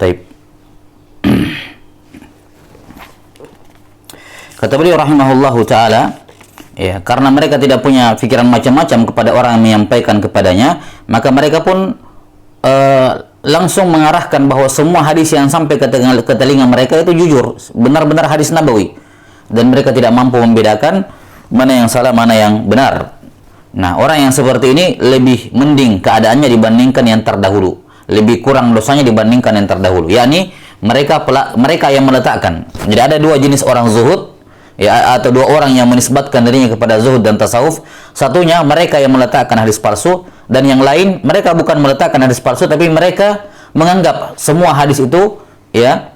Taib. Kata beliau rahimahullahu taala, ya, karena mereka tidak punya pikiran macam-macam kepada orang yang menyampaikan kepadanya, maka mereka pun langsung mengarahkan bahwa semua hadis yang sampai ke telinga mereka itu jujur, benar-benar hadis nabawi, dan mereka tidak mampu membedakan mana yang salah, mana yang benar. Nah, orang yang seperti ini lebih mending keadaannya dibandingkan yang terdahulu, lebih kurang dosanya dibandingkan yang terdahulu, yakni mereka yang meletakkan. Jadi ada dua jenis orang zuhud, ya, atau dua orang yang menisbatkan dirinya kepada zuhud dan tasawuf. Satunya mereka yang meletakkan hadis palsu, dan yang lain mereka bukan meletakkan hadis palsu, tapi mereka menganggap semua hadis itu, ya,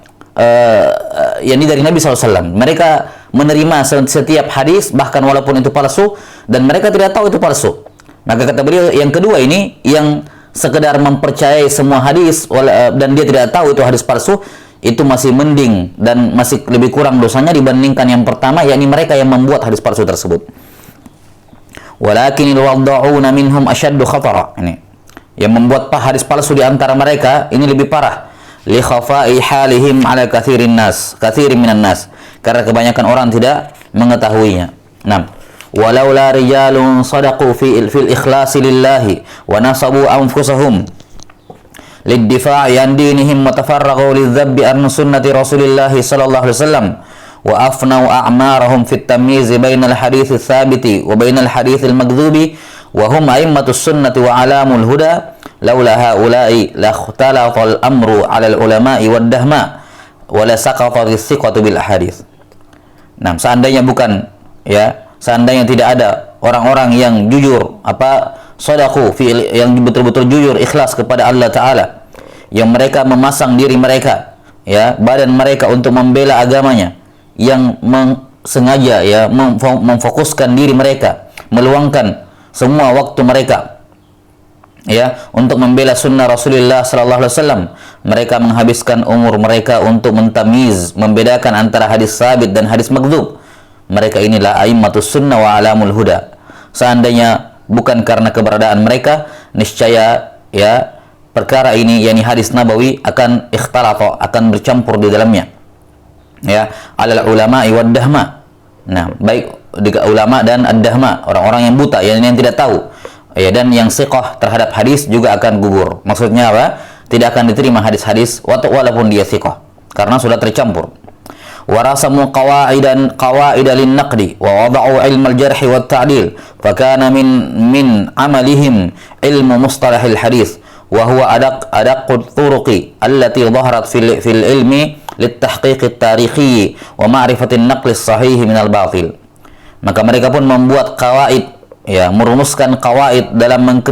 yakni dari Nabi SAW. Mereka menerima setiap hadis bahkan walaupun itu palsu, dan mereka tidak tahu itu palsu. Maka kata beliau yang kedua ini, yang sekedar mempercayai semua hadis dan dia tidak tahu itu hadis palsu, itu masih mending dan masih lebih kurang dosanya dibandingkan yang pertama, yakni mereka yang membuat hadis palsu tersebut. Walakinil wadda'una minhum ashaddu khatara. Ini yang membuat hadis palsu di antara mereka ini lebih parah. Li khafa'i halihim ala katsirin minan nas. Karena kebanyakan orang tidak mengetahuinya. 6. Walaula rijalun sadaqu fil ikhlasi lillahi wa nasabu anfusahum liddifa'i an dinihim wa tafarraghu lidzabbi an sunnati Rasulillah sallallahu alaihi wasallam wa afnau a'marahum fit tamyiz bainal hadits tsabiti wa bainal hadits al-makdzubi wa hum a'immatus sunnati wa alamul huda laula haula'i la ikhtalafa al-amru 'ala al-ulama'i wad-dahma wa la saqata as-siqatu bil ahadits. Nah, seandainya seandainya tidak ada orang-orang yang jujur, shadaqu yang betul-betul jujur ikhlas kepada Allah Ta'ala, yang mereka memasang diri mereka, ya, badan mereka untuk membela agamanya, yang sengaja, ya, memfokuskan diri mereka, meluangkan semua waktu mereka, ya, untuk membela sunnah Rasulullah sallallahu alaihi wasallam. Mereka menghabiskan umur mereka untuk mentamiz, membedakan antara hadis sabit dan hadis makdzub. Mereka inilah a'immatus sunnah wa alamul huda. Seandainya bukan karena keberadaan mereka, niscaya, ya, perkara ini, yakni hadis nabawi, akan ikhtalata, akan bercampur di dalamnya, ya, alal ulama'i wad dahma. Nah, baik ulama dan ad-dahma, orang-orang yang buta, yang tidak tahu, ya, dan yang siqah terhadap hadis juga akan gugur. Maksudnya apa? Tidak akan diterima hadis-hadis walaupun dia siqah, karena sudah tercampur. Warasamu qawaida lin naqdi wa wada'u ilmal jarh wa ta'dil fakana min amalihim ilmu mustalahil hadis wa huwa adaq turuqi allati dhaharat fil ilmi litahqiq at-tarikhi wa ma'rifati an-naql as-sahih min al-batil. Maka mereka pun membuat qawaid, ya, merumuskan qawaid dalam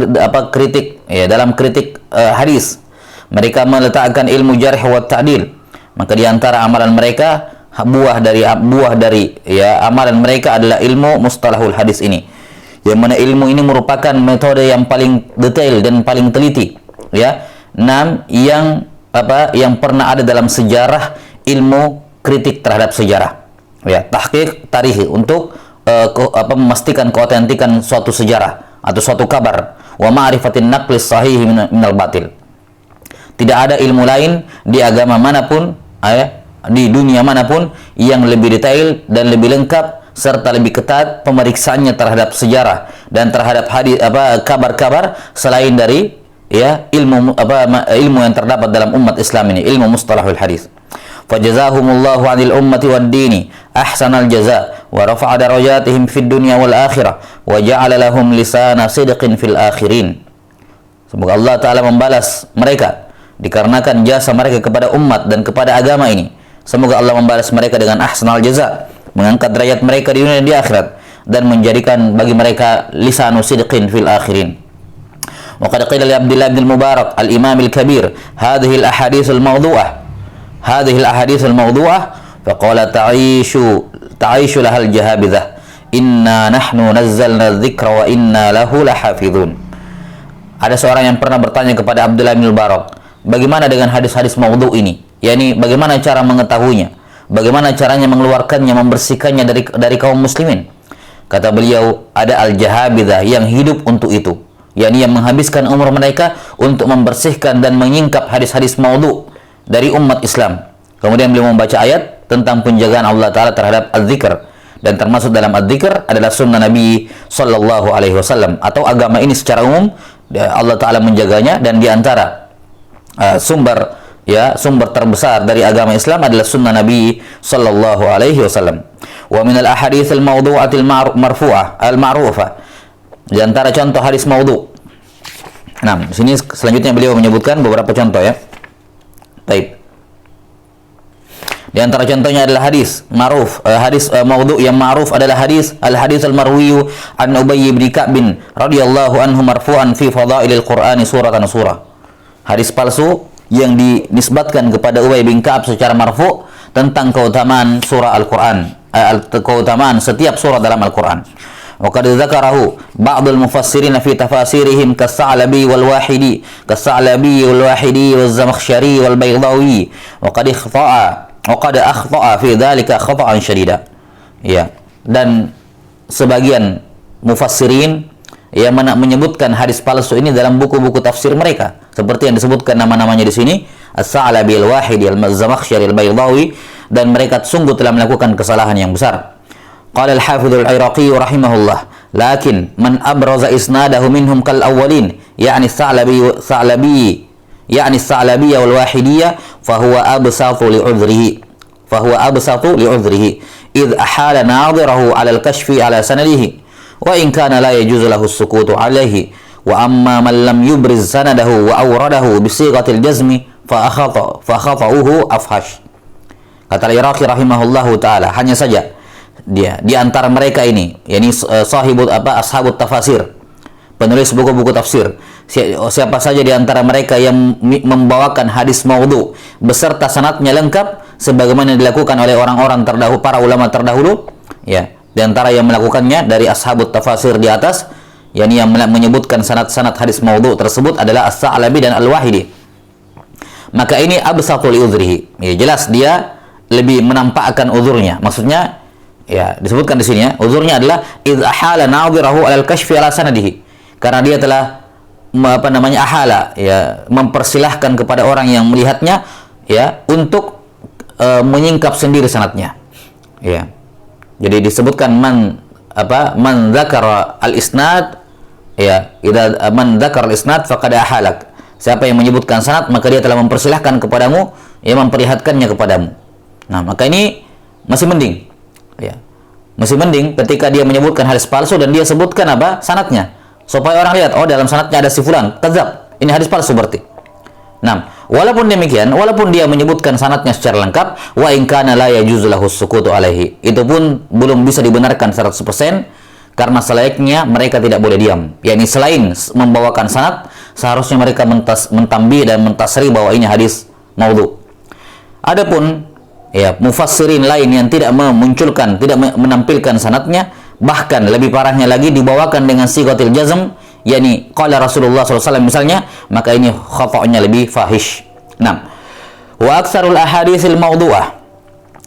kritik, ya, dalam kritik hadis. Mereka meletakkan ilmu jarh wa ta'dil. Maka di antara amalan mereka, buah dari ya amalan mereka adalah ilmu mustalahul hadis ini, yang mana ilmu ini merupakan metode yang paling detail dan paling teliti, ya, yang pernah ada dalam sejarah ilmu kritik terhadap sejarah, ya, tahqiq tarikhi, untuk memastikan keautentikan suatu sejarah atau suatu kabar, wa ma'rifatin naqlis sahih minal batil. Tidak ada ilmu lain di agama manapun, di dunia manapun, yang lebih detail dan lebih lengkap serta lebih ketat pemeriksaannya terhadap sejarah dan terhadap hadis, kabar-kabar selain dari, ya, ilmu yang terdapat dalam umat Islam ini, ilmu mustalahul hadis. Fajazahumullahu 'anil ummati wad dini ahsanal jaza wa rafa'a darajatihim fid dunya wal akhirah wa ja'ala lahum lisana sidqin fil akhirin. Semoga Allah Ta'ala membalas mereka dikarenakan jasa mereka kepada umat dan kepada agama ini. Semoga Allah membalas mereka dengan ahsanal jaza, mengangkat derajat mereka di dunia dan di akhirat, dan menjadikan bagi mereka lisanu sidqin fil akhirin. Wa qad qila li Abdullah bin Mubarak al-Imam al-Kabir hadhihi al-ahadits al-mawdu'ah faqala ta'ishu lahal jahabidhah inna nahnu nazzalna adh-dhikra wa inna lahu lahafidhun. Ada seorang yang pernah bertanya kepada Abdullah bin Mubarak, bagaimana dengan hadis-hadis maudhu ini? yakni bagaimana cara mengetahuinya, bagaimana caranya mengeluarkannya, membersihkannya dari kaum muslimin. Kata beliau, ada al-jahabidah yang hidup untuk itu, yakni yang menghabiskan umur mereka untuk membersihkan dan menyingkap hadis-hadis maudhu, dari umat Islam. Kemudian beliau membaca ayat tentang penjagaan Allah Ta'ala terhadap az-zikr, dan termasuk dalam az-zikr adalah sunnah Nabi Sallallahu Alaihi Wasallam, atau agama ini secara umum Allah Ta'ala menjaganya, dan diantara sumber terbesar dari agama Islam adalah sunnah Nabi Sallallahu Alaihi Wasallam. Wa min al-ahadits al-mawdu'atil marfu'ah al-ma'rufah, di antara contoh hadis maudhu. Nah, di sini selanjutnya beliau menyebutkan beberapa contoh ya. Baik. Di antara contohnya adalah hadis ma'ruf, hadis maudhu yang ma'ruf adalah hadis al-marwi an Ubay bin Ka'b radhiyallahu anhu marfu'an fi fadailil Qur'ani suratan surah. Hadis palsu yang dinisbatkan kepada Ubay bin Ka'ab secara marfu tentang keutamaan surah Al-Qur'an, keutamaan setiap surah dalam Al-Qur'an. Wa qad dzakarahu ba'dul mufassirin fi tafasirihim kas-Sa'labi wal Wahidi waz Zamakhsyari wal Baydawi wa qad akhta'a fi dzalika khata'an syadida. Ya, dan sebagian mufassirin yang menyebutkan hadis palsu ini dalam buku-buku tafsir mereka, seperti yang disebutkan nama-namanya di sini, As-Sa'labi, Al-Wahidi, Al-Zamakhsyari, Al-Baydawi, dan mereka sungguh telah melakukan kesalahan yang besar. Qala al-Hafidz al-Iraqi rahimahullah, lakin man abraza isnadahu minhum kal awwalin, yakni Sa'labi wal Wahidiyah, fahuwa absatu li'udhrihi idh ahala nadhirahu 'ala al-kashfi 'ala sanadihi wa in kana la yajuzu lahu as-sukutu 'alayhi wa amma man lam yubriz sanadahu wa awradahu bi sighatil jazmi fa khata'uhu afhash. Kata al-Iraqi rahimahullahu taala, hanya saja dia di antara mereka ini, yakni ashabut tafasir, penulis buku-buku tafsir, siapa saja di antara mereka yang membawakan hadis maudhu beserta sanadnya lengkap sebagaimana dilakukan oleh orang-orang terdahulu, para ulama terdahulu, ya, di antara yang melakukannya dari ashabut tafasir di atas, yakni yang menyebutkan sanad-sanad hadis maudhu tersebut adalah As-Sa'labi dan Al-Wahidi, maka ini absatu li udhrihi, ya, jelas dia lebih menampakkan uzurnya. Maksudnya, ya, disebutkan di sini ya, uzurnya adalah idh ahala nadhirahu 'alal kashfi 'ala sanadihi, karena dia telah ahala, ya, mempersilahkan kepada orang yang melihatnya, ya, untuk menyingkap sendiri sanadnya, ya. Jadi disebutkan man dzakara al-isnad, ya, idza man dzakara al-isnad faqad ahalak, siapa yang menyebutkan sanad maka dia telah mempersilahkan kepadamu, ya, memperlihatkannya kepadamu. Nah, maka ini masih mending, ya, masih mending ketika dia menyebutkan hadis palsu dan dia sebutkan sanadnya, supaya orang lihat, oh, dalam sanadnya ada si fulan kadzab, ini hadis palsu berarti. Nah, walaupun demikian, walaupun dia menyebutkan sanadnya secara lengkap, wa in kana la yajuzu lahu sukutu alaihi, itu pun belum bisa dibenarkan 100%, karena selayaknya mereka tidak boleh diam, yakni selain membawakan sanad, seharusnya mereka mentambi dan mentasri bahwa ini hadis maudhu. Adapun, ya, mufassirin lain yang tidak memunculkan, tidak menampilkan sanadnya, bahkan lebih parahnya lagi dibawakan dengan sighatil jazm, yakni qala Rasulullah SAW misalnya, maka ini khata'nya lebih fahish. Nah, wa aktsarul ahaditsil mawdu'ah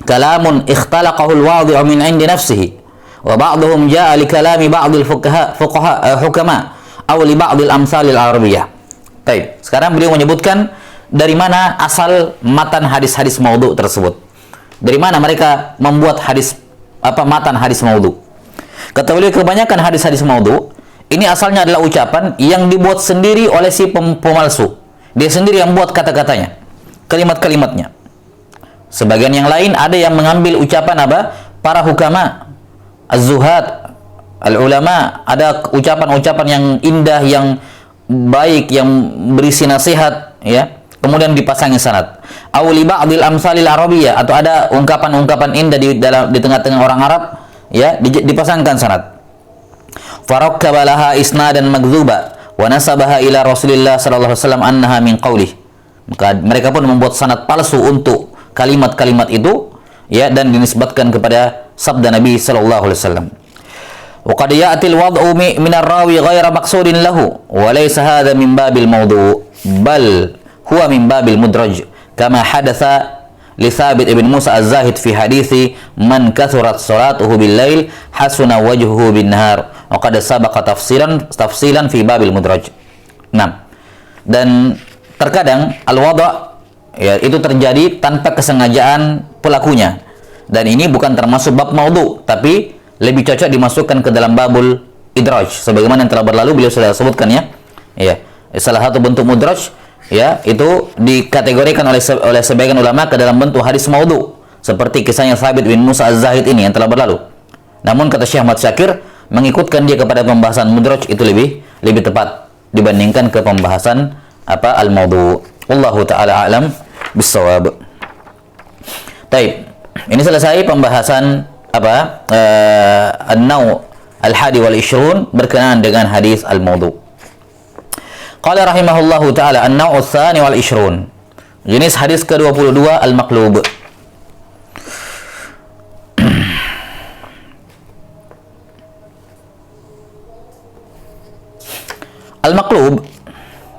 kalamun ikhtalaqahu al-wadhi'u min 'indi nafsihi wa ba'dhum ja'a li kalami ba'dil hukama aw li ba'dil amsalil arabiyyah. Baik, sekarang beliau menyebutkan dari mana asal matan hadis-hadis maudhu tersebut. Dari mana mereka membuat matan hadis maudhu? Kata beliau, kebanyakan hadis-hadis maudhu ini asalnya adalah ucapan yang dibuat sendiri oleh si pemalsu. Dia sendiri yang buat kata-katanya, kalimat-kalimatnya. Sebagian yang lain ada yang mengambil ucapan para hukama, az-zuhad, al-ulama, ada ucapan-ucapan yang indah, yang baik, yang berisi nasihat, ya, kemudian dipasangi sanad. Awli ba'dil amsalil arabiyyah, atau ada ungkapan-ungkapan indah di tengah-tengah orang Arab, ya, dipasangkan sanad. Farakkaba laha isnadan magdzuba wa nasabaha ila Rasulillah sallallahu alaihi wasallam annaha min qaulih. Maka mereka pun membuat sanad palsu untuk kalimat-kalimat itu, ya, dan dinisbatkan kepada sabda Nabi sallallahu alaihi wasallam. Wa qad ya'ti al-wad'u min ar-rawi ghayra maqsudin lahu wa laysa hadha min babil mawdu' bal huwa min babil mudraj kama hadatsa li Thabit ibn Musa az-Zahid fi hadithi man kathurat salatuhu bil lail hasuna wajhuhu bin nahar wa qad sabaqa tafsilan fi babil mudraj. Nah, dan terkadang al-wada' ya itu terjadi tanpa kesengajaan pelakunya. Dan ini bukan termasuk bab maudhu, tapi lebih cocok dimasukkan ke dalam babul idraj. Sebagaimana yang telah berlalu beliau sudah sebutkan ya. Ya, salah satu bentuk mudraj ya itu dikategorikan oleh sebagian ulama ke dalam bentuk hadis maudhu, seperti kisahnya Thabit bin Musa Az-Zahid ini yang telah berlalu. Namun kata Syekh Ahmad Syakir, mengikutkan dia kepada pembahasan mudraj itu lebih tepat dibandingkan ke pembahasan al-maudhu. Wallahu taala a'lam bissawab. Baik. Ini selesai pembahasan an-naw' al-hadi wal 20 berkenaan dengan hadis al-maudhu. Qala rahimahullahu taala an-naw' ats-tsani wal 20. Jenis hadis ke-22 al-maqlub. Al-maqlub,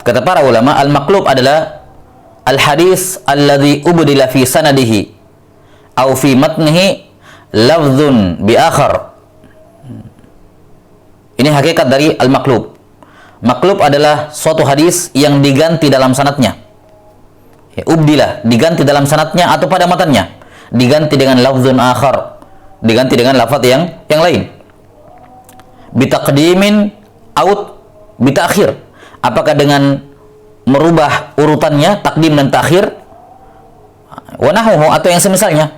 kata para ulama, al-maqlub adalah al-hadis alladhi ubdila fi sanadihi au fi matnihi lafzun bi akhar. Ini hakikat dari al-maqlub. Maqlub adalah suatu hadis yang diganti dalam sanadnya. Ya, ubdilah, diganti dalam sanadnya atau pada matanya, diganti dengan lafzun akhar, diganti dengan lafaz yang lain. Bitaqdimin au bita'khir. Apakah dengan merubah urutannya, takdim dan ta'khir, wa nahwuhu, atau yang semisalnya,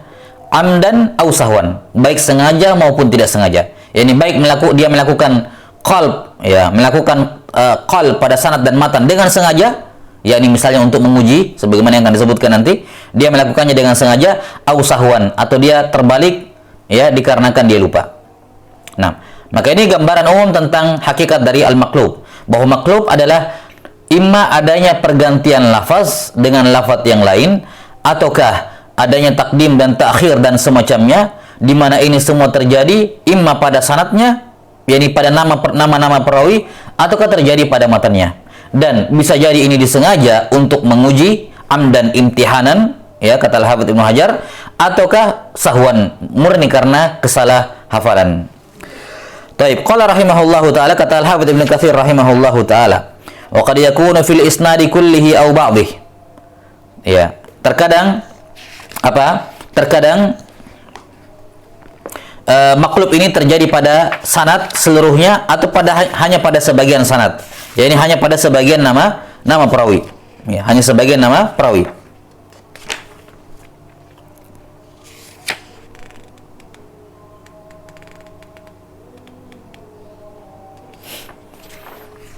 amdan au sahwan, baik sengaja maupun tidak sengaja. Yani baik dia melakukan qalb, ya, melakukan qalb pada sanad dan matan dengan sengaja, yakni misalnya untuk menguji sebagaimana yang akan disebutkan nanti, dia melakukannya dengan sengaja, au sahwan, atau dia terbalik ya dikarenakan dia lupa. Nah, maka ini gambaran umum tentang hakikat dari al-maqlub, bahwa maqlub adalah imma adanya pergantian lafaz dengan lafaz yang lain, ataukah adanya takdim dan ta'khir dan semacamnya, di mana ini semua terjadi imma pada sanadnya, yakni pada nama-nama perawi, ataukah terjadi pada matanya. Dan bisa jadi ini disengaja untuk menguji, amdan imtihanan, ya kata Al-Hafidz Ibnu Hajar, ataukah sahwan, murni karena kesalah hafalan. Taib, qala rahimahullahu taala, kata Al-Hafidz Ibnu Katsir rahimahullahu taala, wa qad yakunu fil isnadi kullihi aw ba'dih. Ya, terkadang maqlub ini terjadi pada sanad seluruhnya atau hanya pada sebagian sanad. Ya, ini hanya pada sebagian nama perawi. Ya, hanya sebagian nama perawi.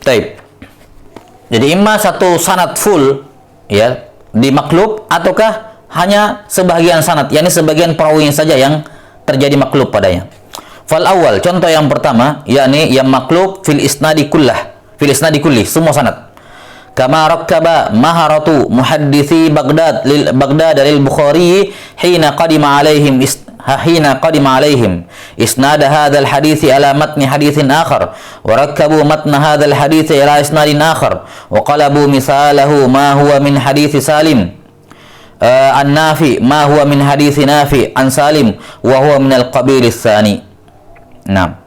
Taib. Jadi imma satu sanad full ya di maqlub, ataukah hanya sebagian sanad, yakni sebagian perawinya saja yang terjadi maqlub padanya. Fal awal, contoh yang pertama, yakni yang maqlub fil isnadi kulli, semua sanad. Kama rakkaba maharatu muhadditsi Baghdad lil Bukhari hina qadima alaihim isnad hadha al hadits ala matni haditsin akhar wa rakkabu matna hadha al hadits ila isnadin akhar wa qalabu misalahu ma huwa min hadits Salim an-Nafi ma huwa min hadits Nafi an Salim wa huwa min al-qabil ats-tsani. Nah,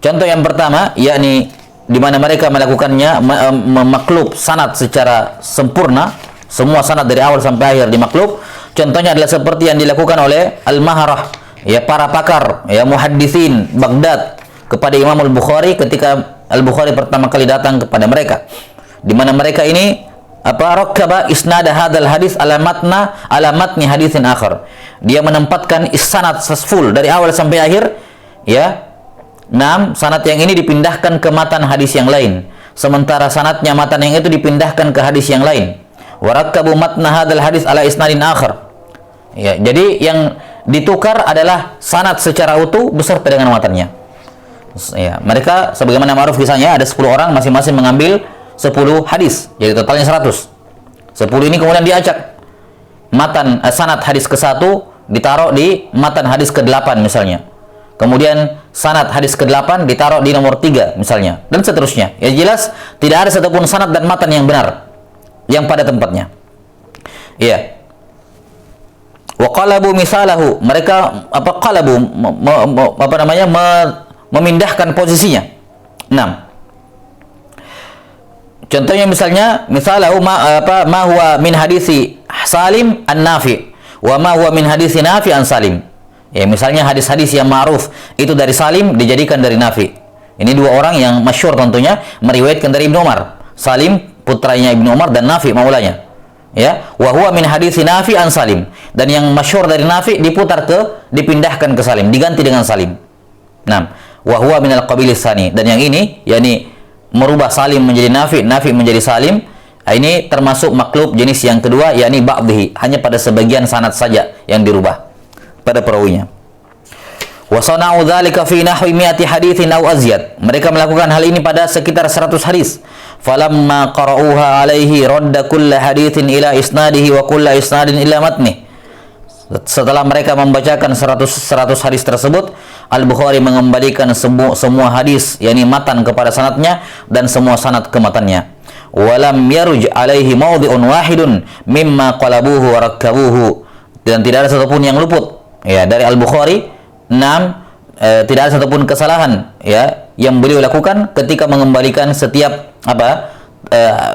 contoh yang pertama yakni di mana mereka melakukannya memaklub sanad secara sempurna, semua sanad dari awal sampai akhir dimaklub. Contohnya adalah seperti yang dilakukan oleh al-maharah, ya para pakar, ya muhadditsin Baghdad kepada Imam Al-Bukhari ketika Al-Bukhari pertama kali datang kepada mereka, di mana mereka ini rakkaba isnad hadzal hadis ala matni haditsin akhar. Dia menempatkan isnad full dari awal sampai akhir, ya. Sanad yang ini dipindahkan ke matan hadis yang lain, sementara sanadnya matan yang itu dipindahkan ke hadis yang lain. Wa rakkabu matna hadzal hadis ala isnadin akhar. Ya, jadi yang ditukar adalah sanad secara utuh beserta dengan matannya. Ya, mereka sebagaimana ma'ruf kisahnya ada 10 orang masing-masing mengambil 10 hadis, jadi totalnya 100. 10 ini kemudian diacak. Matan sanad hadis ke-1 ditaruh di matan hadis ke-8 misalnya. Kemudian sanad hadis ke-8 ditaruh di nomor 3 misalnya, dan seterusnya. Ya jelas tidak ada satupun sanad dan matan yang benar yang pada tempatnya. Iya. Wa qalabu misalahu, mereka memindahkan posisinya. 6. Contohnya misalnya misalahu ma huwa min hadisi Salim an Nafi wa ma huwa min hadits Nafi an Salim. Ya, misalnya hadis-hadis yang ma'ruf itu dari Salim dijadikan dari Nafi. Ini dua orang yang masyhur tentunya meriwayatkan dari Ibnu Umar. Salim putranya Ibnu Umar dan Nafi maulanya. Ya, wa huwa min hadits Nafi an Salim. Dan yang masyhur dari Nafi dipindahkan ke Salim, diganti dengan Salim. Nah, wa huwa min al-qabilis tsani. Dan yang ini yakni merubah Salim menjadi Nafi, Nafi menjadi Salim. Ini termasuk maklub jenis yang kedua, yakni ba'dhihi, hanya pada sebagian sanad saja yang dirubah pada perawinya. Wa sana'u dzalika fi nahwi 100 haditsin aw azyad. Mereka melakukan hal ini pada sekitar 100 hadis. Falamma qara'uha alaihi radda kullu haditsin ila isnadihi wa kullu isnadin ila matnih. Setelah mereka membacakan 100 hadis tersebut, Al-Bukhari mengembalikan semua hadis yakni matan kepada sanadnya dan semua sanad ke matannya. Walam yaruj alaihi mawdhi'un wahidun mimma qalabuhu wa rakkabuhu. Dan tidak ada satupun yang luput ya dari Al-Bukhari. Tidak ada satupun kesalahan ya yang beliau lakukan ketika mengembalikan setiap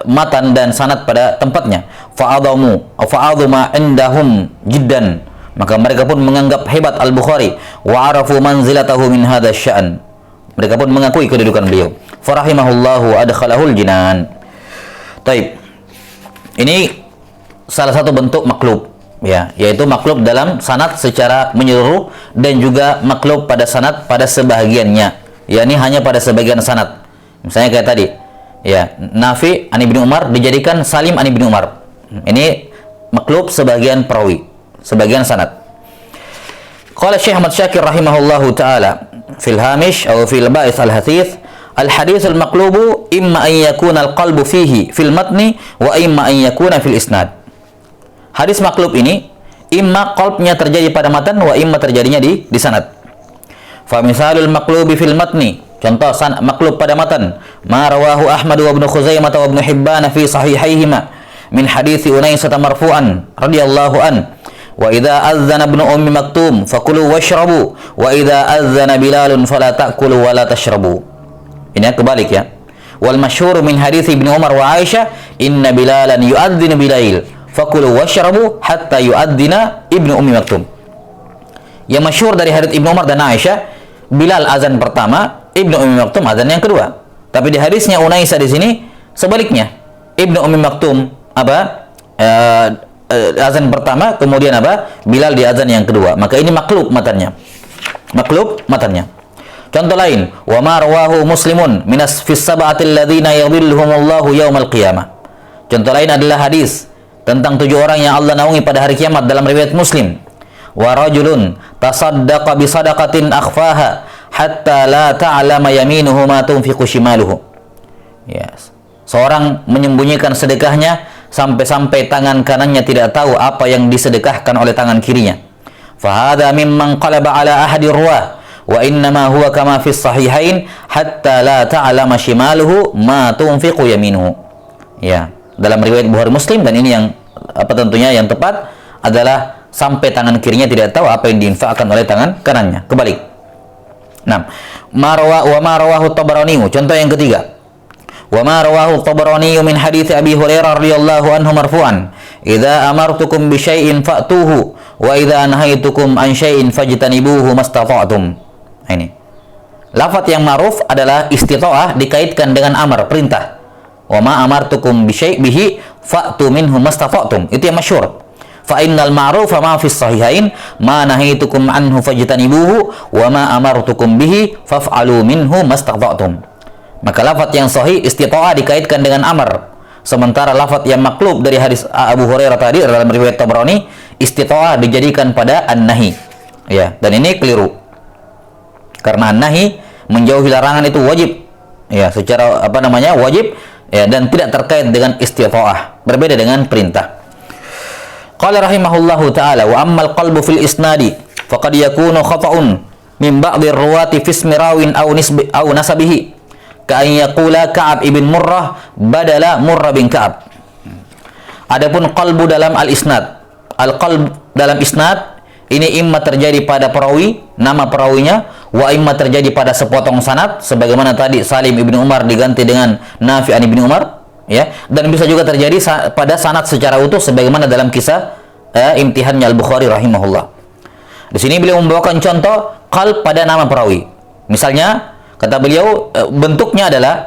matan dan sanad pada tempatnya. Fa'adhuma indahum jiddan. Maka mereka pun menganggap hebat Al-Bukhari wa arafu manzilatahu min hadzal sya'n. Mereka pun mengakui kedudukan beliau. Farahimahullahu adkhalahul jinan. Taib. Ini salah satu bentuk maklub ya, yaitu maklub dalam sanad secara menyeluruh dan juga maklub pada sanad pada sebahagiannya, yakni hanya pada sebagian sanad. Misalnya kayak tadi ya, Nafi an Ibnu Umar dijadikan Salim an Ibnu Umar. Ini maklub sebagian perawi, sebagian sanad. Qala Syekh Ahmad Syakir rahimahullahu taala fil hamish atau fil ba'its al-hathith, al-hadits al-maqlubu imma an yakuna al-qalbu fihi fil matni wa imma an yakuna fil isnad. Hadis maklub ini imma qalbnya terjadi pada matan wa imma terjadinya di sanad. Fa misalul maqlubi fil matni, contoh maklub pada matan, ma rawahu Ahmad wa Ibnu Khuzaimah wa Ibnu Hibban fi sahihaihima min hadits Unaisah marfu'an radhiyallahu an, wa idza adzana Ibnu Ummi Maktum fakulu washrabu wa idza adzana Bilalun fala ta'kulu wa la tashrabu. Ini kebalik ya. Wal masyhur min hadits Ibnu Umar wa Aisyah inna Bilalan yu'adzinu bilail fakulu washrabu hatta yu'adzina Ibnu Ummi Maktum. Yang masyhur dari hadits Ibnu Umar dan Aisyah, Bilal azan pertama, Ibnu Ummi Maktum azan yang kedua. Tapi di hadisnya Unaisah di sini sebaliknya. Ibnu Ummi Maktum azan pertama, kemudian Bilal di azan yang kedua. Maka ini maklub matannya. Maklub matannya. Contoh lain, wa ma rawahu Muslimun minas fis sab'atil ladzina yadhilluhumullahu yaumal qiyamah. Contoh lain adalah hadis tentang 7 orang yang Allah naungi pada hari kiamat dalam riwayat Muslim. Wa rajulun tasaddaqa bi sadaqatin akhfaha hatta la ta'lama yaminuhu ma tunfiqu shimaluhu. Yes. Seorang menyembunyikan sedekahnya sampai-sampai tangan kanannya tidak tahu apa yang disedekahkan oleh tangan kirinya. Fa hadza mimman qalaba ala ahadi ruwah wa innama huwa kama fi sahihain hatta la ta'lama shimaluhu ma tunfiqu yaminuhu. Ya, dalam riwayat Bukhari Muslim, dan ini yang tentunya yang tepat adalah sampai tangan kirinya tidak tahu apa yang diinfakkan oleh tangan kanannya. Kebalik. Nah, ma rawahu Tabarani, contoh yang ketiga. Wa ma rawahu Tabarani min hadits Abi Hurairah radhiyallahu anhu marfu'an, "Idza amartukum bi syai'in fa'tuhu wa idza nahaitukum an syai'in fajtanibuhu mastata'tum." Ini. Lafaz yang ma'ruf adalah istita'ah dikaitkan dengan amar, perintah. Wa ma amartukum bi syai'ihi fa'tu minhu mastata'tum. Itu yang masyhur. Fa innal ma'rufa ma fis sahihain ma nahaitukum anhu fajtanibuhu wa ma amartukum bihi faf'alu minhu mastata'tum. Maka lafaz yang sahih istita'ah dikaitkan dengan amar. Sementara lafaz yang maklub dari hadis Abu Hurairah tadi dalam riwayat Tabrani, istita'ah dijadikan pada an-nahi. Ya, dan ini keliru. Karena an-nahi menjauhi larangan itu wajib. Ya, secara wajib ya, dan tidak terkait dengan istita'ah. Berbeda dengan perintah. Qala rahimahullahu ta'ala wa ammal qalbu fil isnadi faqad yakunu khata'un min ba'dhi ruwati fi ismi rawin aw nasabihi ka an yaqula Ka'ab ibn Murrah badala Murrah bin Ka'ab. Adapun qalbu dalam al-isnad, al-qalb dalam isnad ini imma terjadi pada perawi, nama perawinya, wa imma terjadi pada sepotong sanad sebagaimana tadi Salim ibn Umar diganti dengan Nafi an ibn Umar, ya, dan bisa juga terjadi pada sanad secara utuh sebagaimana dalam kisah imtihannya Al-Bukhari rahimahullah. Di sini beliau membawakan contoh qalb pada nama perawi. Misalnya, kata beliau, bentuknya adalah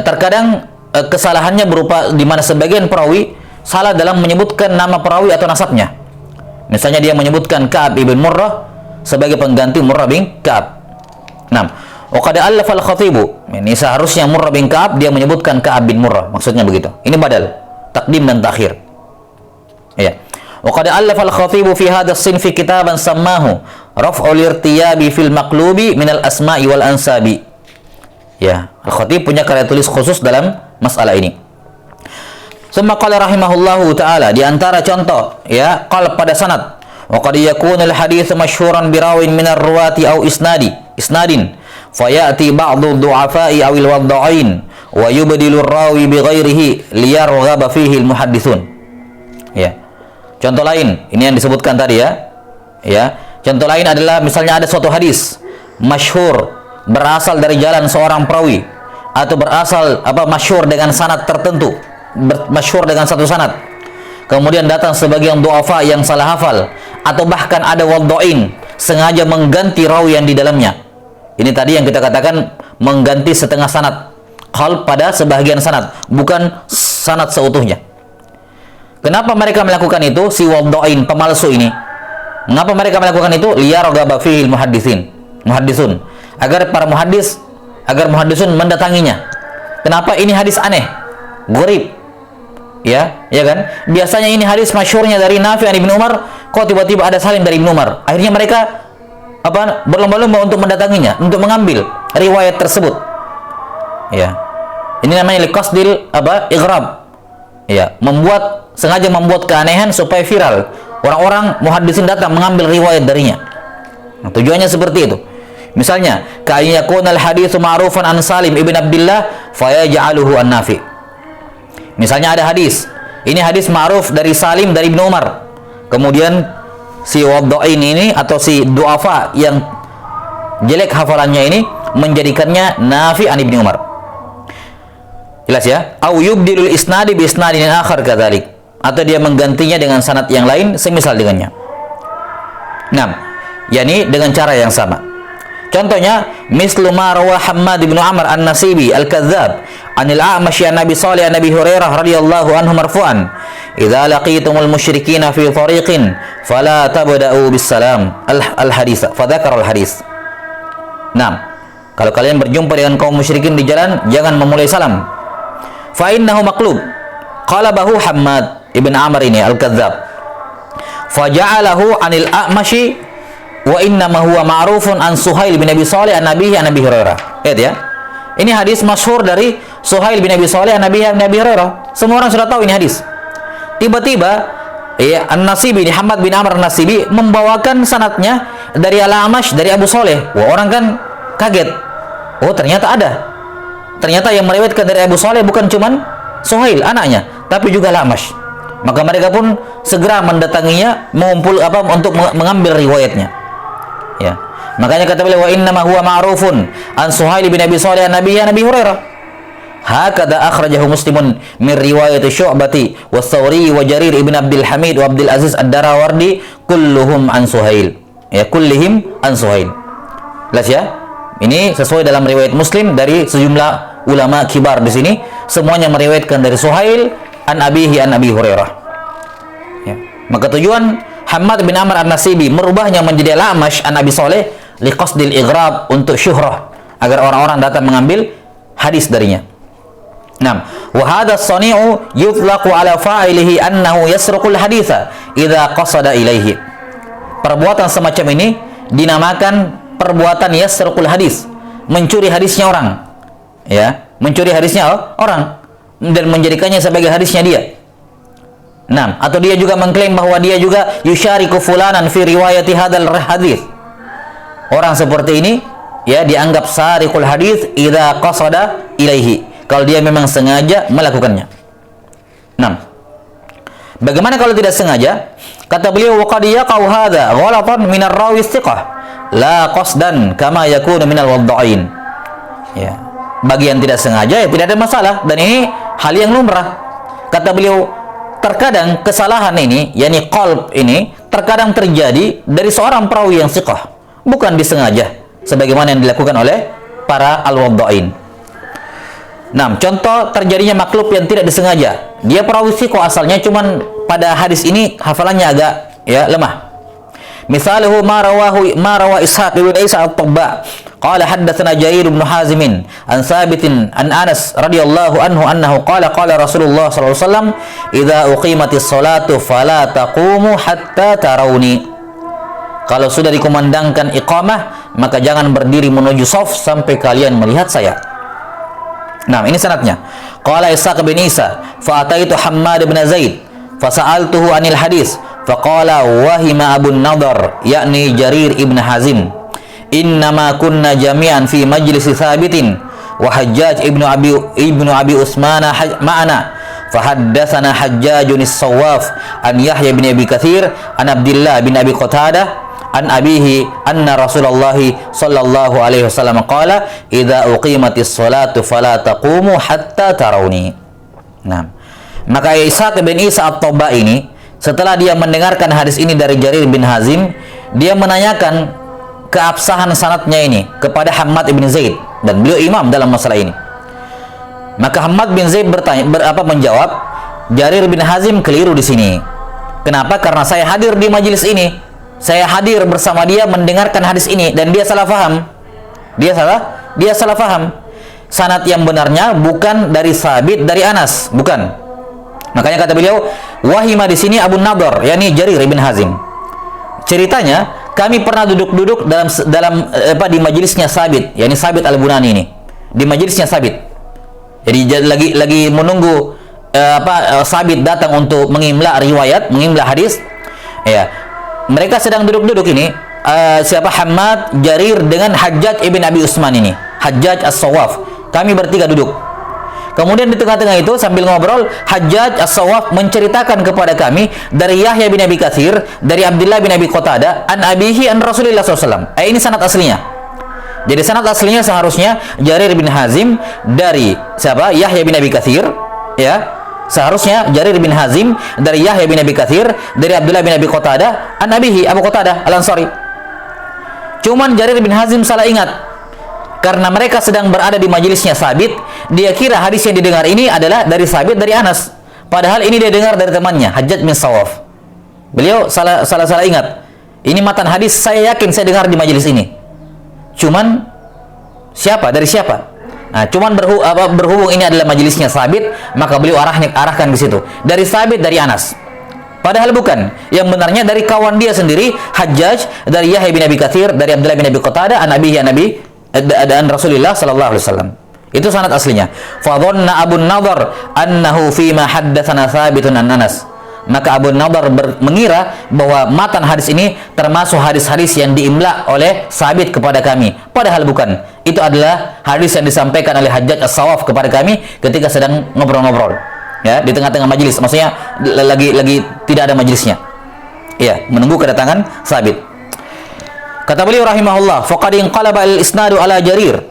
terkadang kesalahannya berupa di mana sebagian perawi salah dalam menyebutkan nama perawi atau nasabnya. Misalnya dia menyebutkan Ka'ab ibn Murrah sebagai pengganti Murrah bin Ka'ab. Nah, wa qad allafa al-Khatibu. Ini seharusnya Murrah bin Ka'ab, dia menyebutkan Ka'ab bin Murrah. Maksudnya begitu. Ini badal, takdim dan takhir. Ya. Wa qad allafa al-Khatibu fi hadha as-sinfi kitaban sammahu Raf'ul irtiyabi fil maqlubi minal asma'i wal ansabi. Ya, Al-Khatib punya karya tulis khusus dalam masalah ini. Summa qala rahimahullahu ta'ala, di antara contoh ya qalb pada sanad, wa qad yakunu al-hadits masyhuran bi rawin min ar-ruwati aw isnadin fayati ba'dhu du'afa'i aw al-wadda'in wa yubdilu ar-rawi bi ghairihi liyarghaba fihi al-muhadditsun. Ya. Contoh lain, ini yang disebutkan tadi ya. Ya. Contoh lain adalah misalnya ada suatu hadis masyhur berasal dari jalan seorang perawi atau berasal masyhur dengan sanad tertentu, masyhur dengan satu sanad. Kemudian datang sebagian du'afa yang salah hafal atau bahkan ada waddain sengaja mengganti rawi yang di dalamnya. Ini tadi yang kita katakan mengganti setengah sanad, qalb pada sebagian sanad, bukan sanad seutuhnya. Kenapa mereka melakukan itu? Si waddain, pemalsu ini. Mengapa mereka melakukan itu? Liyarghaba fihil muhaddisun. Agar para muhaddisun mendatanginya. Kenapa ini hadis aneh? Gharib. Ya kan? Biasanya ini hadis masyhurnya dari Nafi' an Ibnu Umar, kok tiba-tiba ada Salim dari Ibnu Umar. Akhirnya mereka berlomba-lomba untuk mendatanginya, untuk mengambil riwayat tersebut. Ya. Ini namanya liqasdil ighrab. Ya, sengaja membuat keanehan supaya viral. Orang-orang muhaddisin datang mengambil riwayat darinya. Nah, tujuannya seperti itu. Misalnya, ka'ayyakunal haditsu ma'rufan an Salim ibn Abdullah fayaj'aluhu an Nafi. Misalnya ada hadis. Ini hadis ma'ruf dari Salim dari Ibnu Umar. Kemudian si waddain ini atau si du'afa yang jelek hafalannya ini menjadikannya Nafi an Ibnu Umar. Jelas ya? Au yubdilul isnadi bi isnadin akhar kadzalik. Atau dia menggantinya dengan sanad yang lain semisal dengannya. Nah, yakni dengan cara yang sama. Contohnya, mislu ma rawa Hammad bin Amr an-Nasibi al-Kadzdzab anil A'mash an Nabi Shalih an Nabi Hurairah radhiyallahu anhu marfu'an, "Idza laqitumul musyrikina fi thariqin fala tabda'u bis salam." Al-hadits, fa dzakara al-hadits. Nah, kalau kalian berjumpa dengan kaum musyrikin di jalan, jangan memulai salam. Fa innahu maqlub. Qalabahu Hammad Ibn Amr ini Al-Kadzdzab. Faja'alahu anil A'mashi wa innama huwa ma'rufun an Suhail bin Abi Shalih an Nabihi an Nabi Hurairah. Lihat ya. Ini hadis masyhur dari Suhail bin Abi Shalih an Nabihi an Nabi Hurairah. Semua orang sudah tahu ini hadis. Tiba-tiba An-Nasibi, Muhammad bin Amr An-Nasibi membawakan sanadnya dari Al-A'mash dari Abu Shalih. Wah, orang kan kaget. Oh, ternyata ada. Ternyata yang meriwayatkan dari Abu Shalih bukan cuman Suhail anaknya, tapi juga Al-A'mash. Maka mereka pun segera mendatanginya untuk mengambil riwayatnya. Ya. Makanya kata beliau, wa inna ma huwa ma'rufun an Suhail bin Abi Shalih an Nabi Hurairah. Hakada akhrajahu Muslimun min riwayat Syu'bati wa Tsawri wa Jarir ibn Abdul Hamid wa Abdul Aziz Ad-Darawardi kulluhum an Suhail. Ya, kullihim an Suhail. Jelas ya? Ini sesuai dalam riwayat Muslim dari sejumlah ulama kibar di sini, semuanya meriwayatkan dari Suhail an abihi an Abi Hurairah. Ya. Maka tujuan Hammad bin Amr an-Nasibi merubahnya menjadi Al-A'mash an Abi Shalih liqasdil ighrab, untuk syuhrah, agar orang-orang datang mengambil hadis darinya. Nah, wa hadha as-sani'u yutlaqu ala fa'ilihi annahu yasruqul haditsa idza qasada ilaihi. Perbuatan semacam ini dinamakan perbuatan yasruqul hadis, mencuri hadisnya orang. Ya, mencuri hadisnya orang dan menjadikannya sebagai hadisnya dia. Nah, atau dia juga mengklaim bahwa dia juga yusyariku fulanan fi riwayati hadzal hadis. Orang seperti ini ya dianggap sariqul hadis idza qasada ilaihi, kalau dia memang sengaja melakukannya. Nah, bagaimana kalau tidak sengaja? Kata beliau, wa qad yaqau hadza ghalatan min ar-rawi thiqah la qasdan kama yakunu min al-wadda'in. Ya. Bagi yang tidak sengaja ya tidak ada masalah, dan ini hal yang lumrah. Kata beliau, terkadang kesalahan ini, yakni qalb ini, terkadang terjadi dari seorang perawi yang thiqah, bukan disengaja, sebagaimana yang dilakukan oleh para al-wadda'in. Nah, contoh terjadinya maklub yang tidak disengaja. Dia perawi thiqah asalnya, cuman pada hadis ini hafalannya agak lemah. Misaluhu ma rawa Ishaq ibn Isa at-Tabba qala haddatsana Jarir bin Hazim an Thabit an Anas radhiyallahu anhu annahu qala Rasulullah sallallahu alaihi wasallam idza uqimatis salatu fala taqumu hatta tarawni. Kalau sudah dikumandangkan iqamah, maka jangan berdiri menuju shaf sampai kalian melihat saya. Nah, ini sanadnya. Qala Ishaq bin Isa fa ataitu Hammad bin Zaid fa sa'altuhu anil hadis faqala wahima Abu Nadhr yakni Jarir ibn Hazim innama kunna jami'an fi majlis Thabitin wa Hajjaj ibnu Abi Usmana ma'ana fahaddatsana Hajjajun as-Sawwaf an Yahya bin Abi Katsir an Abdullah bin Abi Qatadah an abihi anna Rasulullah sallallahu alaihi wasallam qala idza uqimatis salatu fala taqumu hatta tarawni. Nah, maka Ishaq bin Isa at-Tabba ini setelah dia mendengarkan hadis ini dari Jarir bin Hazim, dia menanyakan keabsahan sanadnya ini kepada Hammad bin Zaid, dan beliau imam dalam masalah ini. Maka Hammad bin Zaid menjawab, Jarir bin Hazim keliru di sini. Kenapa? Karena saya hadir di majelis ini. Saya hadir bersama dia mendengarkan hadis ini dan dia salah faham. Dia salah faham. Sanad yang benarnya bukan dari Thabit dari Anas, bukan. Makanya kata beliau, wahima di sini Abu Nadhr, yakni Jarir bin Hazim. Ceritanya, kami pernah duduk-duduk dalam di majelisnya Thabit, yakni Thabit Al-Bunani ini. Di majelisnya Thabit. Jadi lagi menunggu Thabit datang untuk mengimla riwayat, mengimla hadis. Ya. Mereka sedang duduk-duduk ini, Hammad, Jarir dengan Hajjaj ibn Abi Usman ini, Hajjaj as-Sawwaf. Kami bertiga duduk. Kemudian di tengah-tengah itu sambil ngobrol, Hajjaj as-Sawwaf menceritakan kepada kami dari Yahya bin Abi Katsir, dari Abdullah bin Abi Qatadah, an abihi an Rasulillah SAW. Ini sanad aslinya. Jadi sanad aslinya seharusnya Jarir bin Hazim dari Yahya bin Abi Katsir, ya. Seharusnya Jarir bin Hazim dari Yahya bin Abi Katsir, dari Abdullah bin Abi Qatadah, an abihi Abu Qatadah Al-Ansari. Cuman Jarir bin Hazim salah ingat. Karena mereka sedang berada di majelisnya Thabit, dia kira hadis yang didengar ini adalah dari Thabit dari Anas. Padahal ini dia dengar dari temannya, Hajjaj bin Sawaf. Beliau salah ingat. Ini matan hadis saya yakin saya dengar di majelis ini. Cuman siapa? Dari siapa? Nah, cuman berhubung ini adalah majelisnya Thabit, maka beliau arahkan ke situ. Dari Thabit dari Anas. Padahal bukan. Yang benarnya dari kawan dia sendiri, Hajjaj, dari Yahya bin Abi Katsir, dari Abdullah bin Abi Qatadah, an abihi an Rasulillah sallallahu alaihi wasallam. Itu sanad aslinya. Fa dhanna Abu Nadhr annahu fi ma haddatsana Thabitun an Anas. Maka Abu Nadhr mengira bahwa matan hadis ini termasuk hadis-hadis yang diimla oleh Thabit kepada kami. Padahal bukan. Itu adalah hadis yang disampaikan oleh Hajjaj as-Sawaf kepada kami ketika sedang ngobrol-ngobrol. Ya, di tengah-tengah majelis. Maksudnya lagi tidak ada majelisnya. Ya, menunggu kedatangan Thabit. Kata beliau rahimahullah, faqad inqalaba al-isnadu ala Jarir.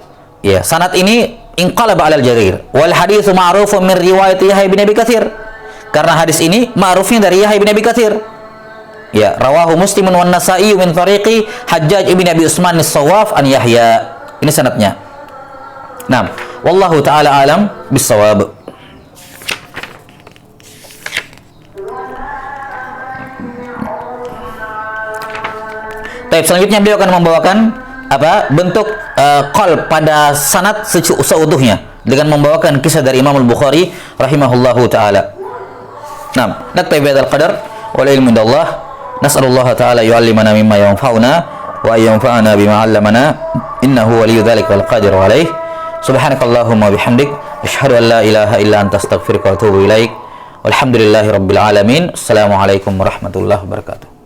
Ya, sanad ini inqalaba ala Jarir. Wal haditsu ma'rufun min riwayat Yahya bin Abi Katsir. Karena hadis ini ma'rufnya dari Yahya bin Abi Katsir. Ya, rawahu Muslimun wan Nasa'i min tariqi Hajjaj ibn Abi Usman as-Sawwaf an Yahya. Ini sanadnya. Nah, wallahu taala alam bis-shawab. Baik, selanjutnya beliau akan membawakan bentuk qalb pada sanad seutuhnya dengan membawakan kisah dari Imam Al-Bukhari rahimahullahu taala. Nah, naktabi bihadzal qadar wal ilmu indallah. Nas'alullaha ta'ala yu'allimana mimma yanfa'una wa yanfa'ana bima 'allamana innahu waliyyu dzalika wal qadiru 'alaihi. Subhanakallahumma bihamdik asyhadu an la ilaha illa anta astaghfiruka wa atubu ilaik. Walhamdulillahirabbil alamin. Assalamualaikum warahmatullahi wabarakatuh.